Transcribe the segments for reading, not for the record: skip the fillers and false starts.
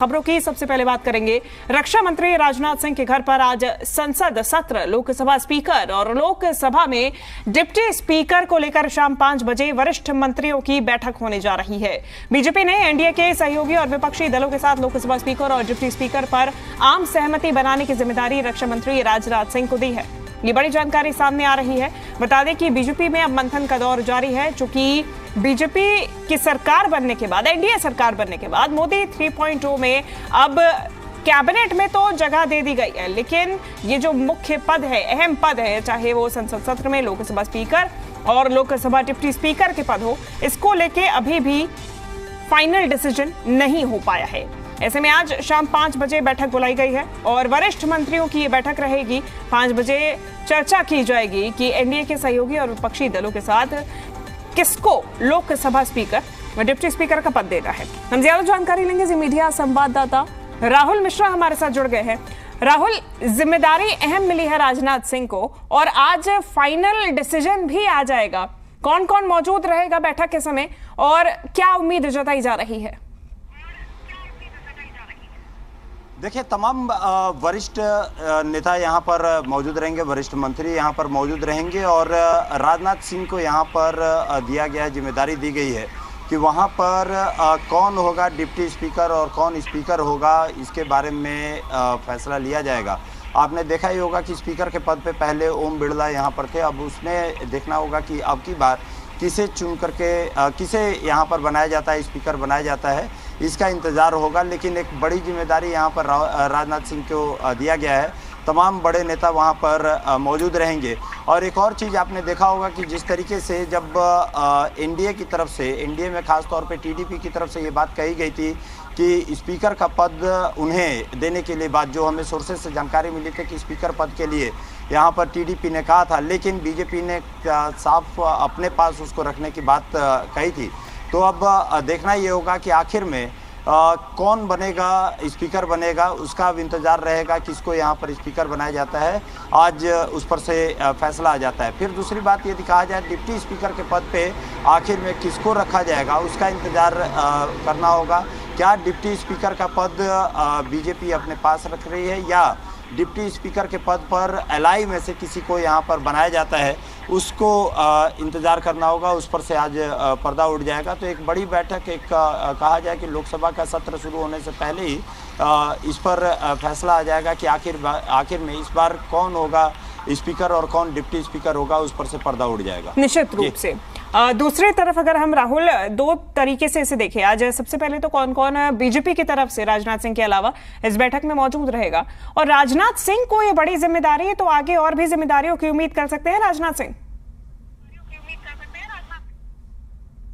खबरों की सबसे पहले बात करेंगे। रक्षा मंत्री राजनाथ सिंह के घर पर आज संसद सत्र, लोकसभा स्पीकर और लोकसभा में डिप्टी स्पीकर को लेकर शाम 5 बजे वरिष्ठ मंत्रियों की बैठक होने जा रही है। बीजेपी ने एनडीए के सहयोगी और विपक्षी दलों के साथ लोकसभा स्पीकर और डिप्टी स्पीकर पर आम सहमति बनाने की जिम्मेदारी रक्षा मंत्री राजनाथ सिंह को दी है। ये बड़ी जानकारी सामने आ रही है। बता दें कि बीजेपी में अब मंथन का दौर जारी है, चूंकि बीजेपी की सरकार बनने के बाद, एनडीए सरकार बनने के बाद मोदी 3.0 में अब कैबिनेट में तो जगह दे दी गई है, लेकिन ये जो मुख्य पद है, अहम पद है, चाहे वो संसद सत्र में लोकसभा स्पीकर और लोकसभा डिप्टी स्पीकर के पद हो, इसको लेके अभी भी फाइनल डिसीजन नहीं हो पाया है। ऐसे में आज शाम 5 बजे बैठक बुलाई गई है और वरिष्ठ मंत्रियों की ये बैठक रहेगी। 5 बजे चर्चा की जाएगी कि एनडीए के सहयोगी और विपक्षी दलों के साथ किसको लोकसभा स्पीकर व डिप्टी स्पीकर का पद देना है। हम ज्यादा जानकारी लेंगे। जी मीडिया संवाददाता राहुल मिश्रा हमारे साथ जुड़ गए हैं। राहुल, जिम्मेदारी अहम मिली है राजनाथ सिंह को और आज फाइनल डिसीजन भी आ जाएगा। कौन कौन मौजूद रहेगा बैठक के समय और क्या उम्मीद जताई जा रही है? देखिए, तमाम वरिष्ठ नेता यहाँ पर मौजूद रहेंगे, वरिष्ठ मंत्री यहाँ पर मौजूद रहेंगे और राजनाथ सिंह को यहाँ पर दिया गया है, जिम्मेदारी दी गई है कि वहाँ पर कौन होगा डिप्टी स्पीकर और कौन स्पीकर होगा, इसके बारे में फैसला लिया जाएगा। आपने देखा ही होगा कि स्पीकर के पद पे पहले ओम बिरला यहाँ पर थे। अब उसमें देखना होगा कि अब की बार किसे चुन करके किसे यहाँ पर बनाया जाता है, स्पीकर बनाया जाता है, इसका इंतज़ार होगा। लेकिन एक बड़ी जिम्मेदारी यहाँ पर राजनाथ सिंह को दिया गया है। तमाम बड़े नेता वहाँ पर मौजूद रहेंगे। और एक और चीज़ आपने देखा होगा कि जिस तरीके से जब एनडीए की तरफ से, एनडीए में खास तौर पे टीडीपी की तरफ से ये बात कही गई थी कि स्पीकर का पद उन्हें देने के लिए, बात जो हमें सोर्सेज से जानकारी मिली थी कि स्पीकर पद के लिए यहाँ पर टीडीपी ने कहा था, लेकिन बीजेपी ने साफ अपने पास उसको रखने की बात कही थी। तो अब देखना ये होगा कि आखिर में कौन बनेगा, स्पीकर बनेगा, उसका अब इंतज़ार रहेगा किसको यहाँ पर स्पीकर बनाया जाता है। आज उस पर से फैसला आ जाता है। फिर दूसरी बात यदि कहा जाए डिप्टी स्पीकर के पद पे आखिर में किसको रखा जाएगा, उसका इंतज़ार करना होगा। क्या डिप्टी स्पीकर का पद बीजेपी अपने पास रख रही है या डिप्टी स्पीकर के पद पर एलआई में से किसी को यहाँ पर बनाया जाता है, उसको इंतज़ार करना होगा। उस पर से आज पर्दा उठ जाएगा। तो एक बड़ी बैठक, एक कहा जाए कि लोकसभा का सत्र शुरू होने से पहले ही इस पर फैसला आ जाएगा कि आखिर में इस बार कौन होगा स्पीकर और कौन डिप्टी स्पीकर होगा, उस पर से पर्दा उड़ जाएगा निश्चित रूप से। दूसरी तरफ अगर हम राहुल दो तरीके से इसे देखें, आज सबसे पहले तो कौन कौन बीजेपी की तरफ से राजनाथ सिंह के अलावा इस बैठक में मौजूद रहेगा और राजनाथ सिंह को ये बड़ी जिम्मेदारी है, तो आगे और भी जिम्मेदारियों की उम्मीद कर सकते हैं राजनाथ सिंह?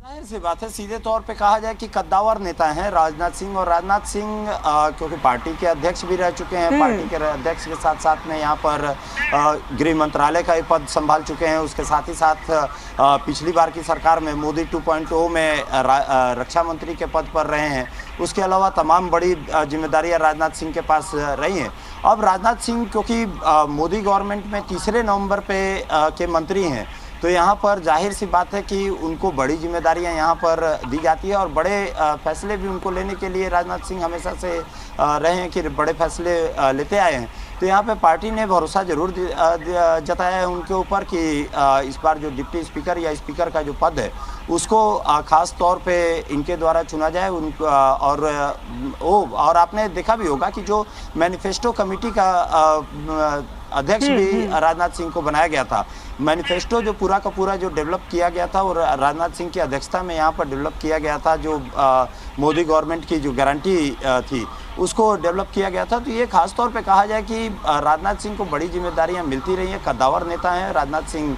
जाहिर सी बात है, सीधे तौर पे कहा जाए कि कद्दावर नेता हैं राजनाथ सिंह। और राजनाथ सिंह क्योंकि पार्टी के अध्यक्ष भी रह चुके हैं, पार्टी के अध्यक्ष के साथ साथ में यहाँ पर गृह मंत्रालय का पद संभाल चुके हैं। उसके साथ ही साथ पिछली बार की सरकार में मोदी 2.0 में रक्षा मंत्री के पद पर रहे हैं। उसके अलावा तमाम बड़ी जिम्मेदारियां राजनाथ सिंह के पास रही हैं। अब राजनाथ सिंह क्योंकि मोदी गवर्नमेंट में तीसरे नंबर पे के मंत्री हैं, तो यहाँ पर जाहिर सी बात है कि उनको बड़ी जिम्मेदारियाँ यहाँ पर दी जाती है और बड़े फैसले भी उनको लेने के लिए राजनाथ सिंह हमेशा से रहे हैं कि बड़े फैसले लेते आए हैं। तो यहाँ पे पार्टी ने भरोसा जरूर जताया है उनके ऊपर कि इस बार जो डिप्टी स्पीकर या स्पीकर का जो पद है उसको खास तौर पे इनके द्वारा चुना जाए। और आपने देखा भी होगा कि जो मैनिफेस्टो कमेटी का अध्यक्ष भी राजनाथ सिंह को बनाया गया था। मैनिफेस्टो जो पूरा का पूरा जो डेवलप किया गया था और राजनाथ सिंह की अध्यक्षता में यहाँ पर डेवलप किया गया था, जो मोदी गवर्नमेंट की जो गारंटी थी उसको डेवलप किया गया था। तो ये खास तौर पे कहा जाए कि राजनाथ सिंह को बड़ी जिम्मेदारियां मिलती रही हैं। कद्दावर नेता हैं राजनाथ सिंह,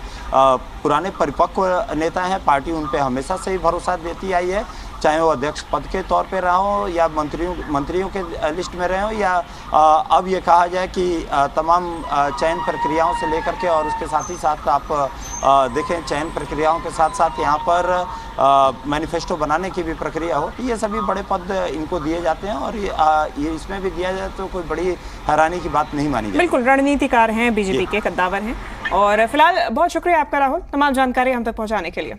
पुराने परिपक्व नेता हैं। पार्टी उन पे हमेशा से ही भरोसा देती आई है, चाहे वो अध्यक्ष पद के तौर पे रहा हो या मंत्रियों के लिस्ट में रहे हो या अब ये कहा जाए कि तमाम चयन प्रक्रियाओं से लेकर के और उसके साथ ही साथ आप देखें चयन प्रक्रियाओं के साथ साथ यहाँ पर मैनिफेस्टो बनाने की भी प्रक्रिया हो। ये सभी बड़े पद इनको दिए जाते हैं और ये इसमें भी दिया जाए तो कोई बड़ी हैरानी की बात नहीं मानी जाती। बिल्कुल, रणनीतिकार हैं बीजेपी के, कद्दावर हैं। और फिलहाल बहुत शुक्रिया आपका राहुल, तमाम जानकारी हम तक पहुँचाने के लिए।